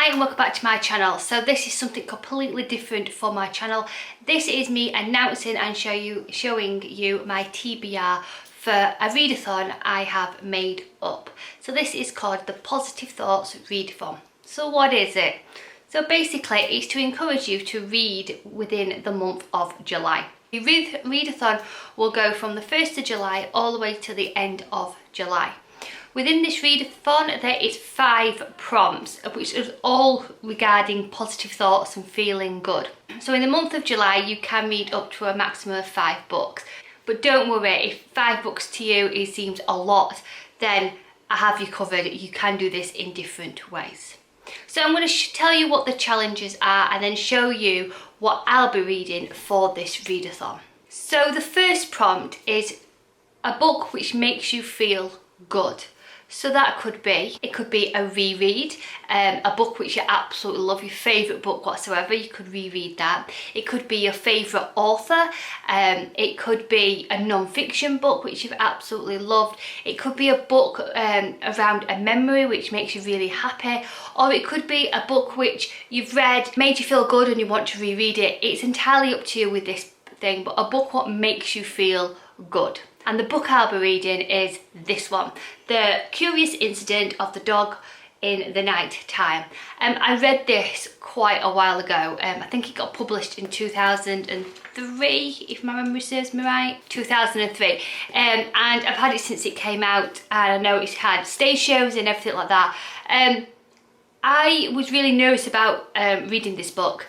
Hi and welcome back to my channel. So this is something completely different for my channel. This is me announcing and showing you my TBR for a readathon I have made up. So this is called the Positive Thoughts Readathon. So what is it? So basically it's to encourage you to read within the month of July. The readathon will go from the 1st of July all the way to the end of July. Within this readathon there is 5 prompts, which is all regarding positive thoughts and feeling good. So in the month of July you can read up to a maximum of 5 books. But don't worry, if 5 books to you it seems a lot, then I have you covered. You can do this in different ways. So I'm going to tell you what the challenges are and then show you what I'll be reading for this readathon. So the first prompt is a book which makes you feel good. So that could be a reread, a book which you absolutely love, your favourite book whatsoever, you could reread that. It could be your favourite author, it could be a non-fiction book which you've absolutely loved, it could be a book around a memory which makes you really happy, or it could be a book which you've read, made you feel good and you want to reread it. It's entirely up to you with this thing, but a book what makes you feel good. And the book I'll be reading is this one, The Curious Incident of the Dog in the Night Time. I read this quite a while ago. I think it got published in 2003, if my memory serves me right. 2003. And I've had it since it came out, and I know it's had stage shows and everything like that. I was really nervous about reading this book.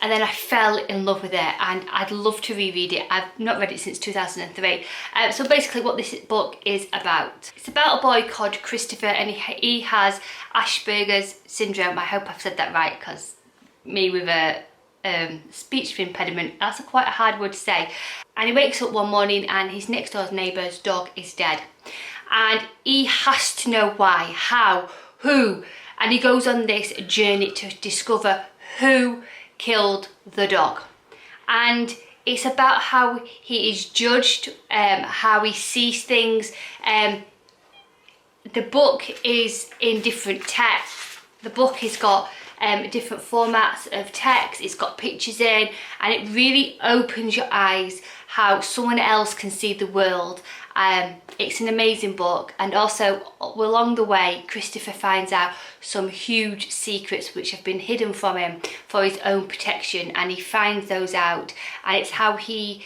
And then I fell in love with it and I'd love to reread it. I've not read it since 2003. So basically what this book is about. It's about a boy called Christopher, and he has Asperger's syndrome. I hope I've said that right, because me with a speech impediment, that's quite a hard word to say. And he wakes up one morning and his next door neighbour's dog is dead. And he has to know why, how, who. And he goes on this journey to discover who killed the dog, and it's about how he is judged, how he sees things. The book is in different text. The book has got different formats of text, it's got pictures in, and it really opens your eyes how someone else can see the world. It's an amazing book, and also along the way Christopher finds out some huge secrets which have been hidden from him for his own protection, and he finds those out, and it's how he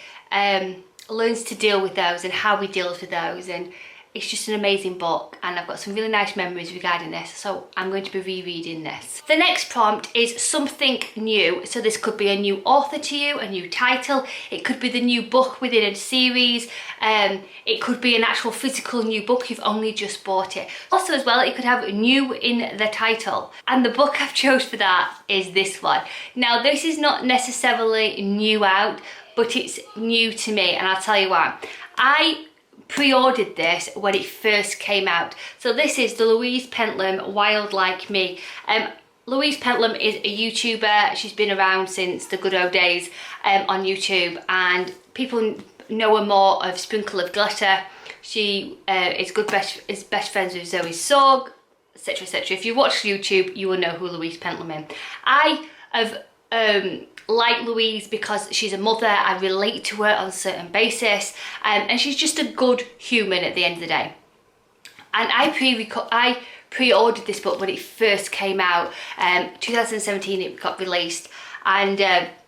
learns to deal with those and how he deals with those. And it's just an amazing book, and I've got some really nice memories regarding this, so I'm going to be rereading this. The next prompt is something new. So this could be a new author to you, a new title, it could be the new book within a series, it could be an actual physical new book, you've only just bought it. Also as well, it could have new in the title, and the book I've chose for that is this one. Now this is not necessarily new out, but it's new to me, and I'll tell you why. I pre-ordered this when it first came out. So this is the Louise Pentland Wild Like Me. Louise Pentland is a YouTuber. She's been around since the good old days on YouTube, and people know her more of Sprinkle of Glitter. She is best friends with Zoe Sogg, etc, etc. If you watch YouTube you will know who Louise Pentland is. I have like Louise because she's a mother. I relate to her on a certain basis, and she's just a good human at the end of the day. And I pre-ordered this book when it first came out. 2017 it got released, and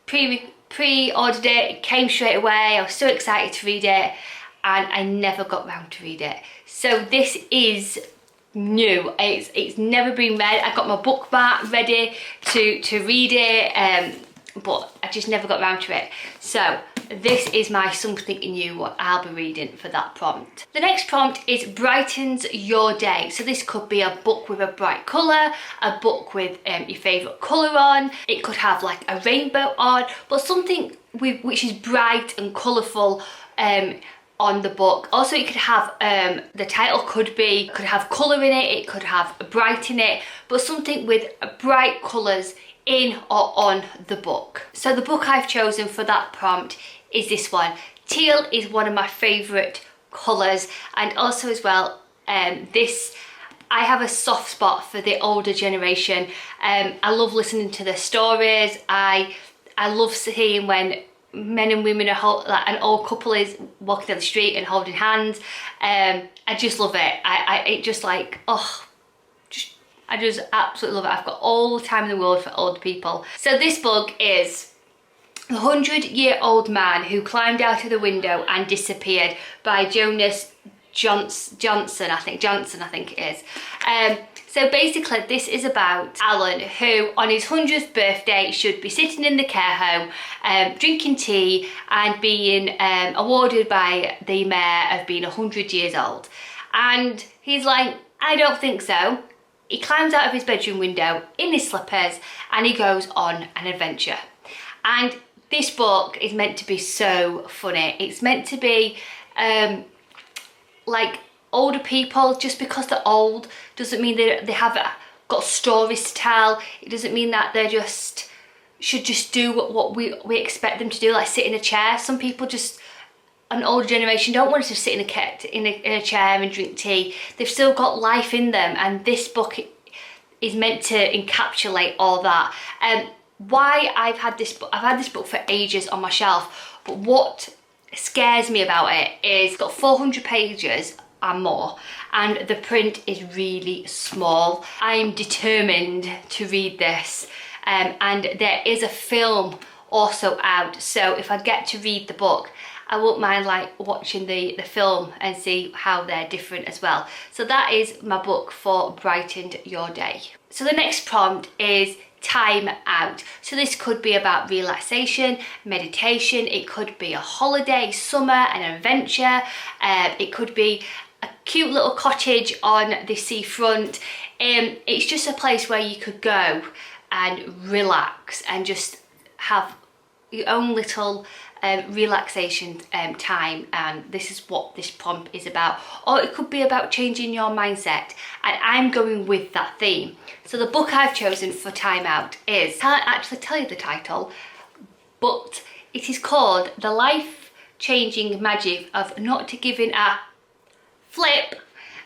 pre-ordered it. It came straight away. I was so excited to read it, and I never got round to read it. So this is new. It's never been read. I got my bookmark ready to read it, but I just never got round to it. So this is my something new what I'll be reading for that prompt. The next prompt is Brightens Your Day. So this could be a book with a bright colour, a book with your favourite colour on. It could have like a rainbow on, but something which is bright and colourful on the book. Also it could have, the title could have colour in it, it could have bright in it, but something with bright colours in or on the book. So the book I've chosen for that prompt is this one. Teal is one of my favourite colours, and also as well this I have a soft spot for the older generation. I love listening to their stories. I love seeing when men and women are like an old couple is walking down the street and holding hands. I just love it. It just like, oh, I just absolutely love it. I've got all the time in the world for older people. So this book is The 100-Year-Old Man Who Climbed Out of the Window and Disappeared by Jonas Johnson, I think it is. So basically this is about Alan, who on his 100th birthday should be sitting in the care home, drinking tea and being awarded by the mayor of being 100 years old. And he's like, I don't think so. He climbs out of his bedroom window in his slippers and he goes on an adventure. And this book is meant to be so funny. It's meant to be like older people. Just because they're old doesn't mean they have got stories to tell. It doesn't mean that they should just do what we expect them to do, like sit in a chair. Some people just, an older generation, don't want to sit in a chair and drink tea. They've still got life in them, and this book is meant to encapsulate all that. Why I've had this book for ages on my shelf, but what scares me about it is it's got 400 pages and more, and the print is really small. I'm determined to read this, and there is a film also out, so if I get to read the book, I won't mind like watching the film and see how they're different as well. So that is my book for Brightened Your Day. So the next prompt is time out. So this could be about relaxation, meditation, it could be a holiday, summer, an adventure, it could be a cute little cottage on the seafront. It's just a place where you could go and relax and just have your own little relaxation time, and this is what this prompt is about. Or it could be about changing your mindset, and I'm going with that theme. So the book I've chosen for time out is, can't actually tell you the title, but it is called The Life-Changing Magic of Not Giving a Flip,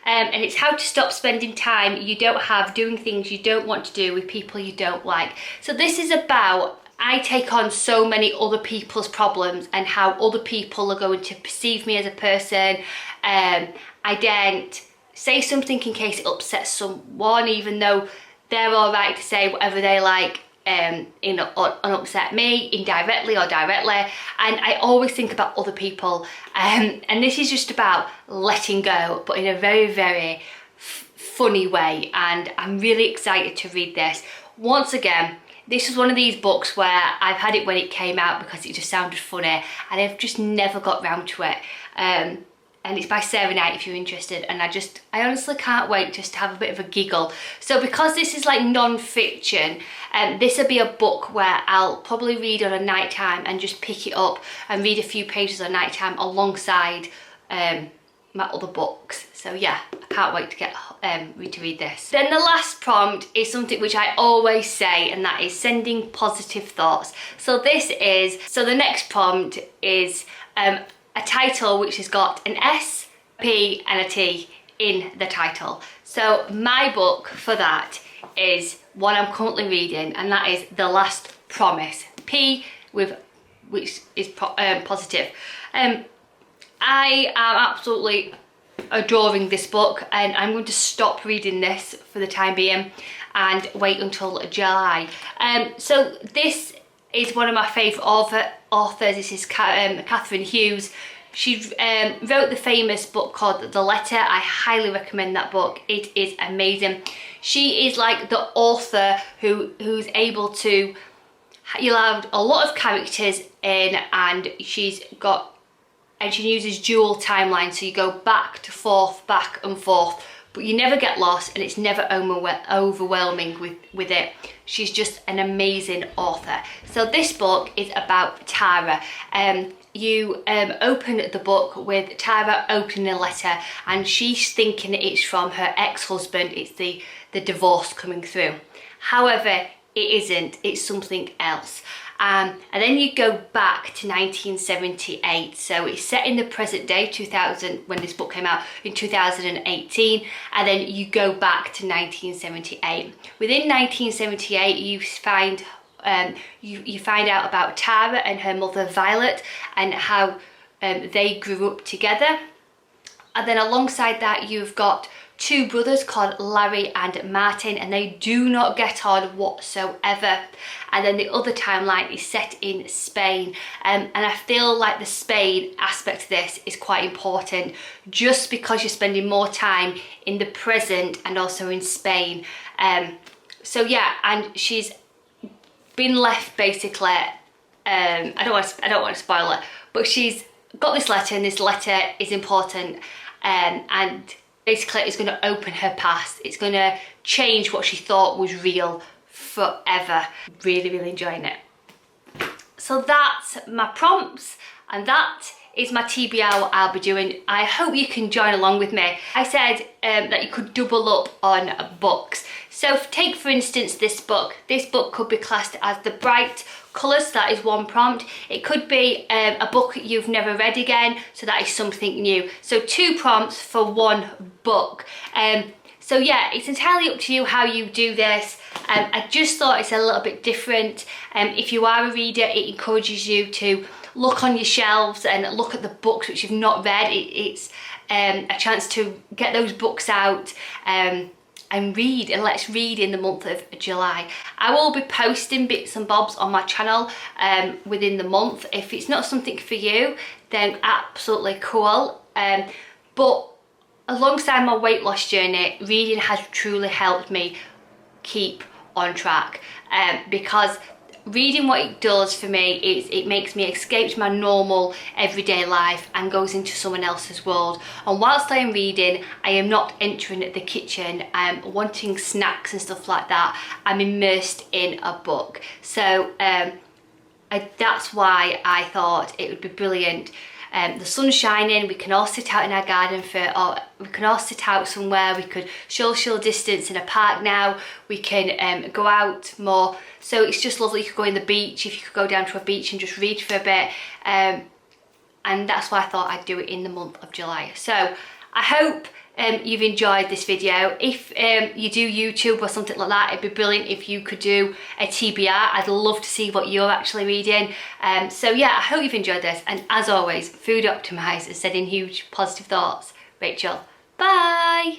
and it's how to stop spending time you don't have doing things you don't want to do with people you don't like. So this is about, I take on so many other people's problems and how other people are going to perceive me as a person. I daren't say something in case it upsets someone, even though they're all right to say whatever they like, and upset me indirectly or directly. And I always think about other people, and this is just about letting go, but in a very, very funny way. And I'm really excited to read this. Once again, this is one of these books where I've had it when it came out because it just sounded funny, and I've just never got round to it. And it's by Sarah Knight if you're interested, and I honestly can't wait just to have a bit of a giggle. So because this is like non-fiction, this will be a book where I'll probably read on a night time and just pick it up and read a few pages on night time alongside my other books. So yeah, I can't wait to get to read this. Then the last prompt is something which I always say, and that is sending positive thoughts. So the next prompt is a title which has got an S, P and a T in the title. So my book for that is what I'm currently reading, and that is The Last Promise. P which is positive. I am absolutely adoring this book, and I'm going to stop reading this for the time being and wait until July. So this is one of my favourite authors. This is Catherine Hughes. She wrote the famous book called The Letter. I highly recommend that book. It is amazing. She is like the author who's able to, you allowed a lot of characters in, and she uses dual timelines, so you go back and forth, but you never get lost, and it's never overwhelming with it. She's just an amazing author. So this book is about Tara. You open the book with Tara opening a letter, and she's thinking it's from her ex-husband. It's the divorce coming through. However, it isn't, it's something else. And then you go back to 1978, so it's set in the present day, 2000, when this book came out in 2018, and then you go back to 1978. Within 1978, you find you find out about Tara and her mother Violet, and how they grew up together. And then alongside that, you've got two brothers called Larry and Martin, and they do not get on whatsoever. And then the other timeline is set in Spain, and I feel like the Spain aspect of this is quite important, just because you're spending more time in the present and also in Spain. So yeah, and she's been left basically, I don't want to spoil it, but she's got this letter, and this letter is important, and basically it's going to open her past. It's going to change what she thought was real forever. Really, really enjoying it. So that's my prompts, and that is my TBR, what I'll be doing. I hope you can join along with me. I said that you could double up on books. So take for instance this book. This book could be classed as the bright colours, that is one prompt. It could be a book you've never read again, so that is something new. So 2 prompts for 1 book. So yeah, it's entirely up to you how you do this. I just thought it's a little bit different. If you are a reader, it encourages you to look on your shelves and look at the books which you've not read. It's a chance to get those books out and read, and let's read in the month of July. I will be posting bits and bobs on my channel within the month. If it's not something for you, then absolutely cool. But alongside my weight loss journey, reading has truly helped me keep on track, because reading, what it does for me is it makes me escape my normal everyday life and goes into someone else's world. And whilst I am reading, I am not entering the kitchen, I'm wanting snacks and stuff like that. I'm immersed in a book. So that's why I thought it would be brilliant. The sun's shining, we can all sit out in our garden or we can all sit out somewhere, we could social distance in a park now, we can go out more. So it's just lovely. You could go in the beach, if you could go down to a beach and just read for a bit. And that's why I thought I'd do it in the month of July. So I hope you've enjoyed this video. If you do YouTube or something like that, it'd be brilliant if you could do a TBR. I'd love to see what you're actually reading. So yeah, I hope you've enjoyed this, and as always, food optimised and sending huge positive thoughts. Rachel, bye.